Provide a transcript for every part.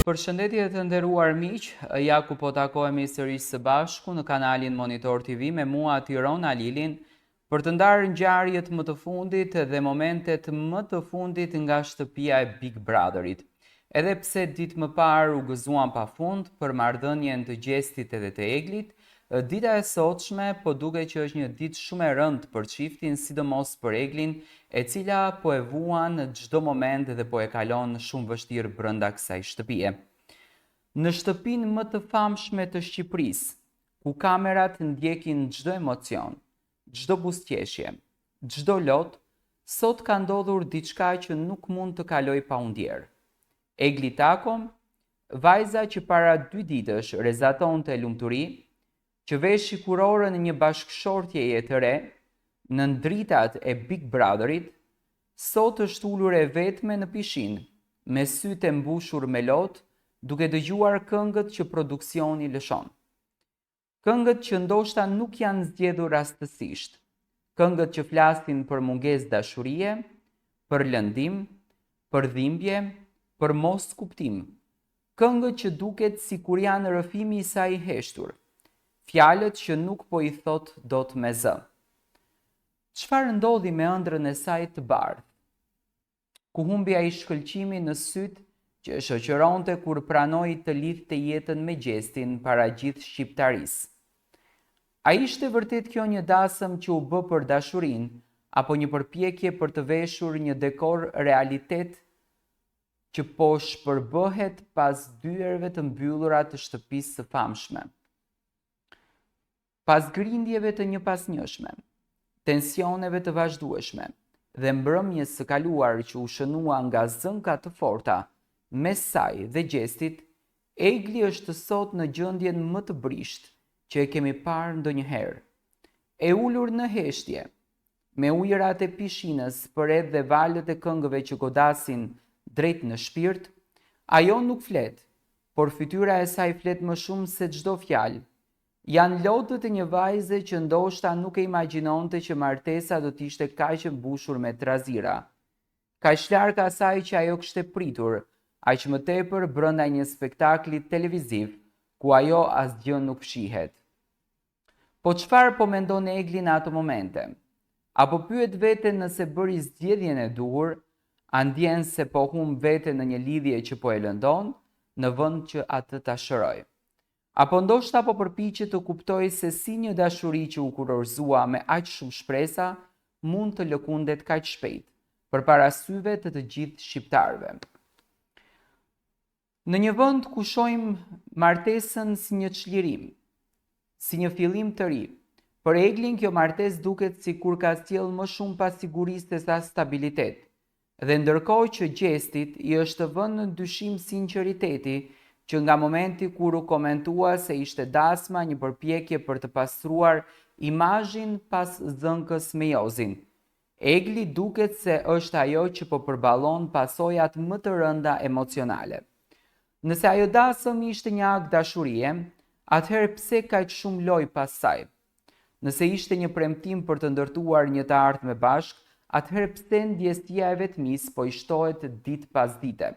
Përshëndetje të nderuar miq, ja ku po takohemi sërish së bashku në kanalin Monitor TV me mua Tiron Alilin për të ndarë ngjarjet më të fundit dhe momentet më të fundit nga shtëpia e Big Brotherit. Edhe pse ditë më parë u gëzuan pafund për marrëdhënien të Gjestit edhe të Eglit, dita e sotshme po duket që është një ditë shumë e rëndë për çiftin, sidomos për Eglin, e cila po e vuan në çdo moment dhe po e kalon shumë vështirë brenda kësaj shtëpie. Në shtëpinë më të famshme të Shqipërisë, ku kamerat ndjekin çdo emocion, çdo buzëqeshje, çdo lot, sot ka ndodhur diçka që nuk mund të kaloj pa u ndjerë. Egli Tako, vajza që para 2 ditësh rezatonte lumturi, që veshi kurore në një bashkëshortjeje të re, në dritat e Big Brotherit, sot është ulur e vetme në pishinë, me sytë e mbushur me lotë, duke dëgjuar këngët që produksioni lëshon. Këngët që ndoshta nuk janë zgjedhur rastësisht, këngët që flasin për mungesë dashurie, për lëndim, për dhimbje, për mos kuptim, këngët që duket sikur janë rrëfimi i saj i heshtur, fjalët që nuk po i thot dot me zë. Çfarë ndodhi me ëndrrën e saj të bardhë? Ku humbi ai shkëlqimin në sytë që shoqëronte kur pranoi të lidhte jetën me Gjestin para gjithë shqiptarisë? A ishte vërtet kjo një dasëm që u bë për dashurinë, apo një përpjekje për të veshur një dekor realitet që po shpërbëhet pas dyerve të mbyllura të shtëpisë së famshme? Pas grindjeve të njëpasnjëshme, tensioneve të vazhdueshme dhe mbrëmjes së kaluar që u shënua nga zënka të forta mes saj dhe Gjestit, Egli është sot në gjendjen më të brisht që e kemi parë ndonjëherë. E ulur në heshtje, me ujërat e pishinës përreth dhe valët e këngëve që godasin drejt në shpirt, ajo nuk flet, por fytyra e saj flet më shumë se çdo fjalë. Janë lotët e një vajze që ndoshta nuk e imagjinonte që martesa do t'ishte kaq e mbushur me trazira. Kaq larg asaj që ajo kishte pritur, aq më tepër brenda një spektakli televiziv ku ajo asgjë nuk fshihet. Po çfarë po mendon Egli në ato momente? Apo pyet veten nëse bëri zgjedhjen e duhur, a ndjen se po humb veten në një lidhje që po e lëndon, në vend që atë ta shërojë? Apo ndoshta po përpiqet të kuptoj se si një dashuri që u kurorëzua me aq shumë shpresa mund të lëkundet kaq shpejt përpara syve të gjithë shqiptarëve. Në një vend ku shohim martesën si një çlirim, si një fillim të ri, për Eglin kjo martesë duket sikur ka sjellë më shumë pasiguri se sa stabilitet. Dhe ndërkohë që Gjestit i është vënë në dyshim sinqeriteti, që nga momenti kur u komentua se ishte dasma një përpjekje për të pastruar imazhin pas zënkës me Jozin. Egli duket se është ajo që po përballon pasojat më të rënda emocionale. Nëse ajo dasëm ishte një akt dashurie, atëherë pse kaq shumë loj pas saj? Nëse ishte një premtim për të ndërtuar një të ardhme bashk, atëherë pse ndjesia e vetmisë po i shtohet ditë pas dite?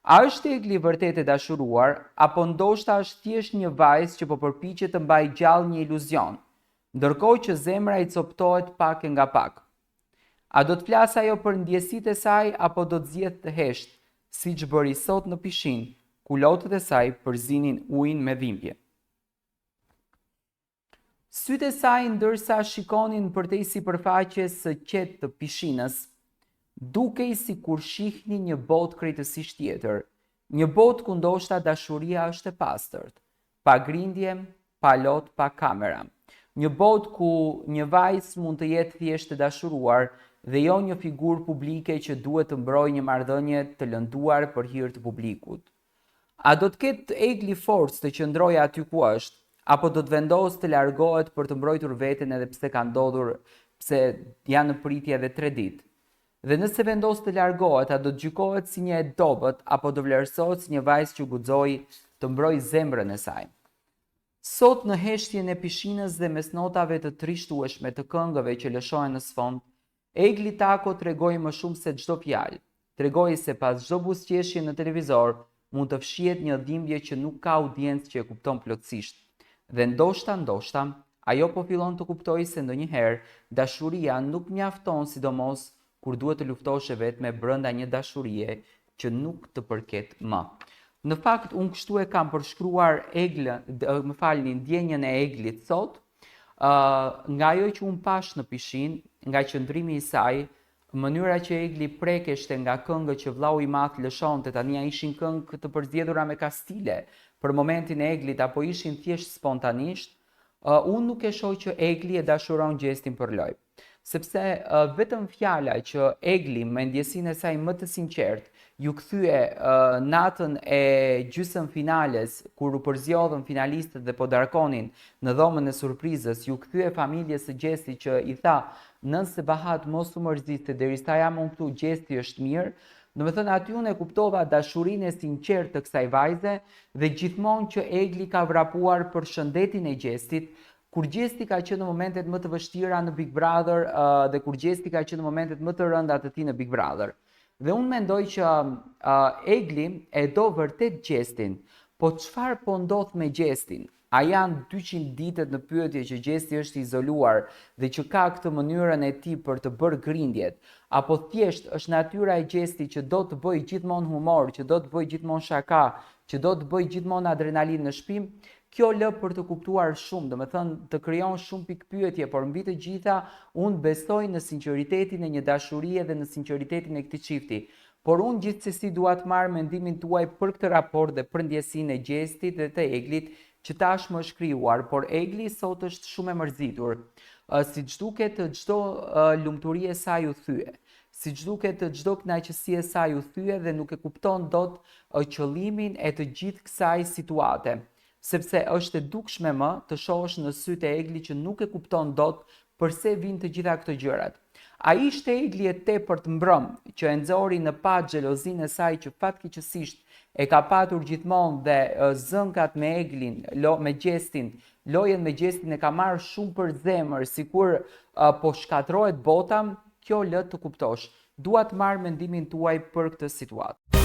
A është Egli vërtet e dashuruar, apo ndoshta është thjesht një vajzë që po përpiqet të mbajë gjallë një iluzion, ndërkohë që zemra i coptohet pak e nga pak? A do të flasë ajo për ndjesitë e saj, apo do të zgjedhë të heshtë, siç bëri sot në pishinë, ku lotët e saj përzinin ujin me dhimbje? Sytë e saj ndërsa shikonin përtej sipërfaqes së qetë të pishinës, dukej sikur shihni një botë krejtësisht tjetër, një botë ku ndoshta dashuria është e pastërt, pa grindje, pa lot, pa kamera. Një botë ku një vajzë mund të jetë thjesht e dashuruar dhe jo një figurë publike që duhet të mbrojë një marrëdhënie të lënduar për hir të publikut. A do të ketë Egli forcë të qëndrojë aty ku është, apo do të vendosë të largohet për të mbrojtur veten edhe pse ka ndodhur, pse janë në pritje edhe 3 ditë? Dhe nëse vendos të largohet, a do të gjykohet si një e dobët, apo do vlerësohet si një vajzë që guxoi të mbrojë zemrën e saj? Sot në heshtjen e pishinës dhe mes notave të trishtueshme të këngëve që lëshohen në sfond, Egli Tako tregoi më shumë se çdo fjalë. Tregoi se pas çdo buzëqeshje në televizor, mund të fshihet një dhimbje që nuk ka audiencë që e kupton plotësisht. Dhe ndoshta, ajo po fillon të kuptojë se ndonjëherë dashuria nuk mjafton, sidomos kur duhet të luftosh vetëm brenda një dashurie që nuk të përket më. Në fakt, unë kështu e kam përshkruar ndjenjën e Eglit sot, nga ajo që unë pash në pishin, nga qëndrimi i saj, mënyra që Egli prekeshte nga këngët që vllau i madh lëshonte, tani ishin këngë të përzgjedhura me kastile për momentin e Eglit apo ishin thjesht spontanisht, unë nuk e shoh që Egli e dashuron gjestin për lojë. Sepse vetëm fjala që Egli me ndjesinë e saj më të sinqertë ju kthye natën e gjysmëfinales kur u përzjodhën finalistët dhe po darkonin në dhomën e surprizës, ju kthye familjes së Gjestit që i tha nëse Bahat mos u mërzite derisa jam unë këtu, Gjesti është mirë. Domethënë aty unë e kuptova dashurinë e sinqertë të kësaj vajze dhe gjithmonë që Egli ka vrapuar për shëndetin e Gjestit, kur Gjesti ka qenë në momentet më të vështira në Big Brother dhe kur Gjesti ka qenë në momentet më të rënda të tij në Big Brother. Dhe unë mendoj që Egli e do vërtet Gjestin, po çfarë po ndodh me Gjestin? A janë 200 ditët në pyetje që Gjesti është izoluar dhe që ka këtë mënyrën e tij për të bërë grindjet, apo thjesht është natyra e Gjestit që do të bëjë gjithmonë humor, që do të bëjë gjithmonë shaka, që do të bëjë gjithmonë adrenalinë në shpim? Kjo lë për të kuptuar shumë, domethënë të krijon shumë pikpyetje, por mbi të gjitha unë besoj në sinqeritetin e një dashurie dhe në sinqeritetin e këtij çifti. Por unë gjithsesi dua të marr mendimin tuaj për këtë raport dhe për ndjesinë e Gjestit dhe të Eglit që tashmë është krijuar, por Egli sot është shumë e mërzitur. Siç duket çdo lumturi e saj u thye. Siç duket çdo kënaqësi e saj u thye dhe nuk e kupton dot qëllimin e të gjithë kësaj situate. Sepse është e dukshme më të shohësh në sytë e Egli që nuk e kupton dot përse vijnë të gjitha këto gjërat. Ai ishte Egli e tepërt mbrëm që e nxori në pa xhelozinë e saj që fatkeqësisht e ka patur gjithmonë dhe zënkat me Eglin, me Gjestin, lojen me Gjestin e ka marrë shumë për zemër, sikur po shkatërrohet bota, kjo lë të kuptosh. Dua të marr mendimin tuaj për këtë situatë.